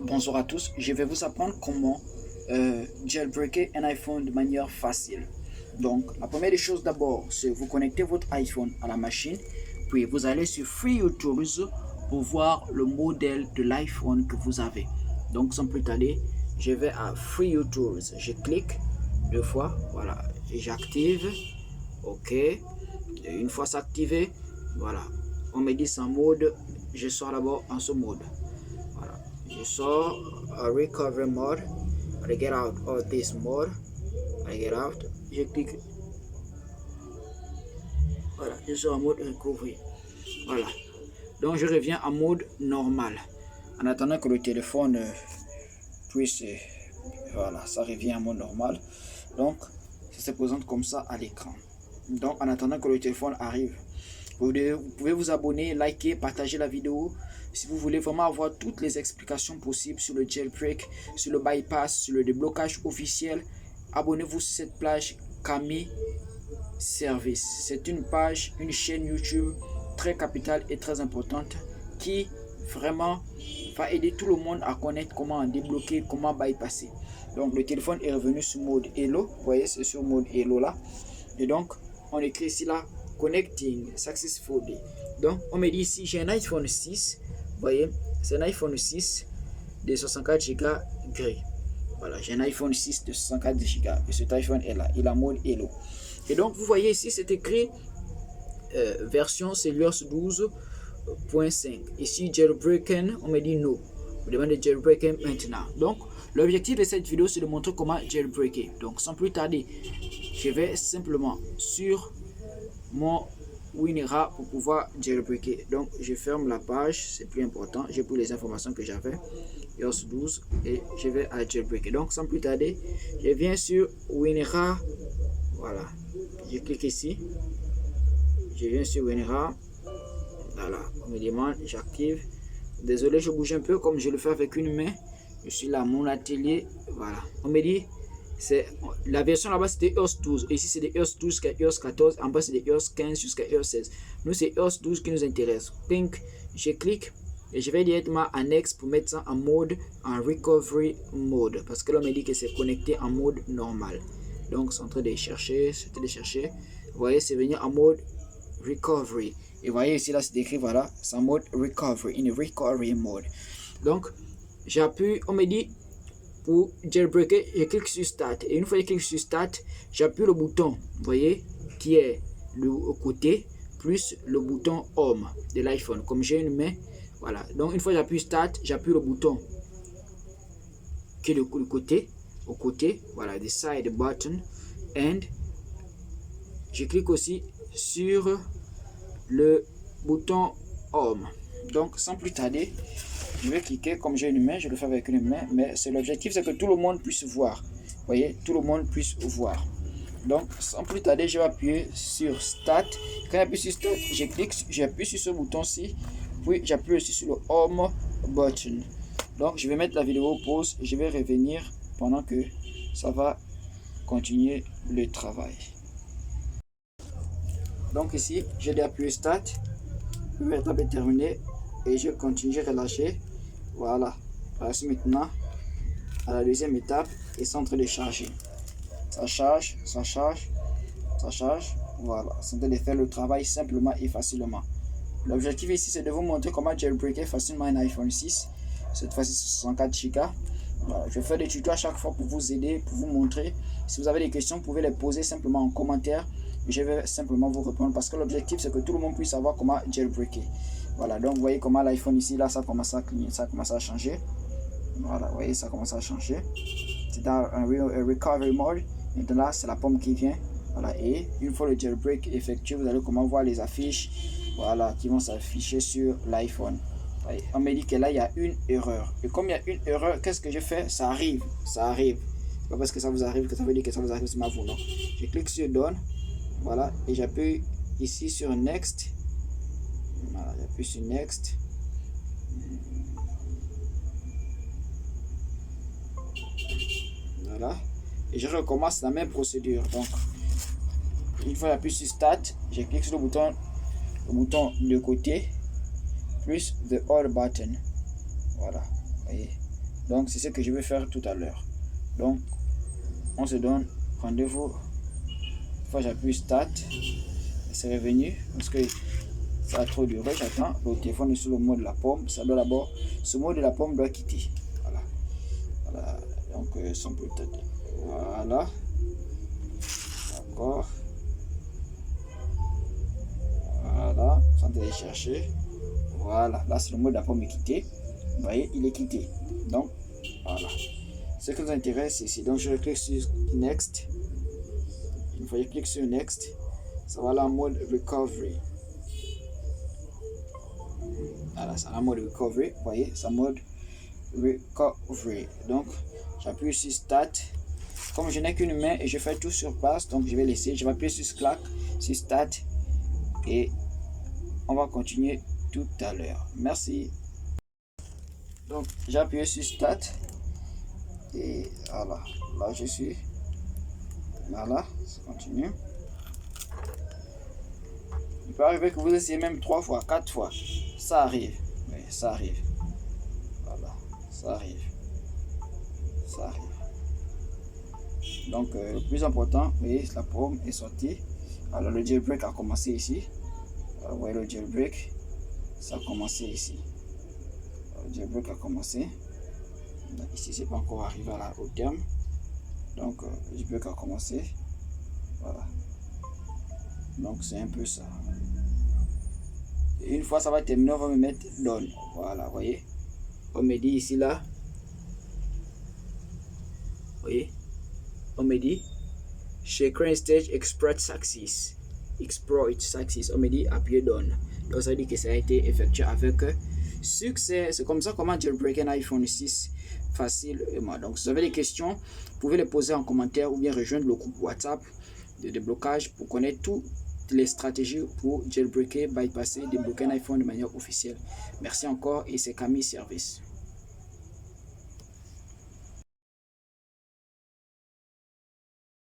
Bonjour à tous, je vais vous apprendre comment jailbreaker un iPhone de manière facile. Donc, la première des choses d'abord, c'est vous connectez votre iPhone à la machine, puis vous allez sur Free Tools pour voir le modèle de l'iPhone que vous avez. Donc, sans plus tarder, je vais à Free Tools, je clique deux fois, voilà, et j'active, ok, et une fois c'est activé, voilà, on me dit c'est en mode, je sors d'abord en ce mode. Voilà. Je sors recovery mode. I get out of this mode. I get out. Je clique. Voilà. Je sors en mode recovery. Voilà. Donc je reviens en mode normal. En attendant que le téléphone puisse. Voilà. Ça revient en mode normal. Donc ça se présente comme ça à l'écran. Donc en attendant que le téléphone arrive, vous pouvez vous abonner, liker, partager la vidéo. Si vous voulez vraiment avoir toutes les explications possibles sur le jailbreak, sur le bypass, sur le déblocage officiel, abonnez-vous sur cette page Kami Service. C'est une page, une chaîne YouTube très capitale et très importante qui vraiment va aider tout le monde à connaître comment débloquer, comment bypasser. Donc le téléphone est revenu sur mode Hello. Vous voyez, c'est sur mode Hello là. Et donc on écrit ici là Connecting Successfully. Donc on me dit ici j'ai un iPhone 6. Vous voyez, c'est un iPhone 6 de 64 Go gris. Voilà, j'ai un iPhone 6 de 64 Go et cet iPhone est là, il est en mode Hello. Et donc vous voyez ici c'est écrit version Celios 12.5. Ici jailbreaking, on me dit no. On demande de jailbreaking maintenant. Donc l'objectif de cette vidéo c'est de montrer comment jailbreaker. Donc sans plus tarder, je vais simplement sur mon WinRAR pour pouvoir jailbreaker. Donc je ferme la page, c'est plus important, j'ai pris les informations que j'avais, iOS 12, et je vais à jailbreaker. Donc sans plus tarder, je viens sur WinRAR, voilà, je clique ici, je viens sur WinRAR, voilà, on me demande, j'active. Désolé, je bouge un peu comme je le fais avec une main. Je suis là, mon atelier, voilà, on me dit c'est la version là-bas c'était iOS 12, ici c'est de iOS 12 jusqu'à iOS 14, en bas c'est de iOS 15 jusqu'à iOS 16. Nous c'est iOS 12 qui nous intéresse. Pink, je clique et je vais directement à Next pour mettre ça en mode en recovery mode parce que là on me dit que c'est connecté en mode normal. Donc c'est en train de chercher, vous voyez c'est venu en mode recovery et vous voyez ici là c'est écrit voilà c'est en mode recovery, in recovery mode. Donc j'appuie, on me dit pour jailbreaker, je clique sur Start. Et une fois que je clique sur Start, j'appuie le bouton, vous voyez, qui est le côté, plus le bouton Home de l'iPhone. Comme j'ai une main, voilà. Donc une fois que j'appuie Start, j'appuie le bouton qui est le côté, au côté, voilà, the side button. And je clique aussi sur le bouton Home. Donc sans plus tarder, je vais cliquer comme j'ai une main, je le fais avec une main, mais c'est l'objectif, c'est que tout le monde puisse voir. Vous voyez, tout le monde puisse voir. Donc, sans plus tarder, je vais appuyer sur Start. Quand j'appuie sur Start, je clique, j'appuie sur ce bouton-ci, puis j'appuie aussi sur le Home button. Donc, je vais mettre la vidéo pause, je vais revenir pendant que ça va continuer le travail. Donc ici, j'ai déjà appuyé Start, l'étape est terminée et je continue, je relâche. Voilà, passe maintenant à la deuxième étape et c'est en train de charger. Ça charge, ça charge, ça charge. Voilà, c'est en train de faire le travail simplement et facilement. L'objectif ici c'est de vous montrer comment jailbreaker facilement un iPhone 6. Cette fois-ci 64 Go. Voilà, je fais des tutos à chaque fois pour vous aider, pour vous montrer. Si vous avez des questions, vous pouvez les poser simplement en commentaire. Je vais simplement vous répondre parce que l'objectif c'est que tout le monde puisse savoir comment jailbreaker. Voilà, donc vous voyez comment l'iPhone ici, là, ça commence à cligner, ça commence à changer. Voilà, vous voyez, ça commence à changer. C'est dans un recovery mode. Maintenant, là, c'est la pomme qui vient. Voilà, et une fois le jailbreak effectué, vous allez comment voir les affiches, voilà, qui vont s'afficher sur l'iPhone. On me dit que là, il y a une erreur. Et comme il y a une erreur, qu'est-ce que je fais? Ça arrive, ça arrive. C'est pas parce que ça vous arrive que ça veut dire que ça vous arrive, c'est ma vous, non. Je clique sur Done, voilà, et j'appuie ici sur Next. Voilà, j'appuie sur Next. Voilà. Et je recommence la même procédure. Donc, une fois j'appuie sur Start, je clique sur le bouton de côté, plus the All button. Voilà. Vous voyez. Donc c'est ce que je vais faire tout à l'heure. Donc on se donne rendez-vous. Une fois j'appuie Start, c'est revenu parce que ça a trop duré. J'attends. Le téléphone est sur le mode de la pomme. Ça doit d'abord, ce mode de la pomme doit quitter. Voilà. Voilà. Donc son peut-être. Voilà. D'accord. Voilà. Sans aller chercher. Voilà. Là c'est le mode de la pomme est quitté. Vous voyez, il est quitté. Donc voilà. Ce qui nous intéresse c'est ici. Donc je clique sur Next. Une fois que je clique sur Next, ça va là en mode Recovery. Voilà, c'est en mode Recovery. Vous voyez, c'est en mode Recovery. Donc, j'appuie sur Start. Comme je n'ai qu'une main et je fais tout sur place, donc je vais laisser. Je vais appuyer sur Slack, sur Start. Et on va continuer tout à l'heure. Merci. Donc, j'ai appuyé sur Start. Et voilà, là je suis. Voilà, ça continue. Il peut arriver que vous essayez même 3 fois, 4 fois. Ça arrive. Oui, ça arrive. Voilà, ça arrive. Ça arrive. Donc, le plus important, vous voyez, la pomme est sortie. Alors, le jailbreak a commencé ici. Alors, vous voyez, le jailbreak, ça a commencé ici. Alors, le jailbreak a commencé. Donc, ici, c'est pas encore arrivé au terme. Donc, le jailbreak a commencé. Voilà. Donc, c'est un peu ça. Et une fois ça va terminer, on va me mettre Done. Voilà, vous voyez. On me dit ici, là. Vous voyez. On me dit chez Current Stage Exploit Success. On me dit appuyer Done. Donc, ça veut dire que ça a été effectué avec succès. C'est comme ça comment jailbreak un iPhone 6 facilement. Donc, si vous avez des questions, vous pouvez les poser en commentaire ou bien rejoindre le groupe WhatsApp de déblocage pour connaître toutes les stratégies pour jailbreaker, bypasser, débloquer un iPhone de manière officielle. Merci encore et c'est Camille Service.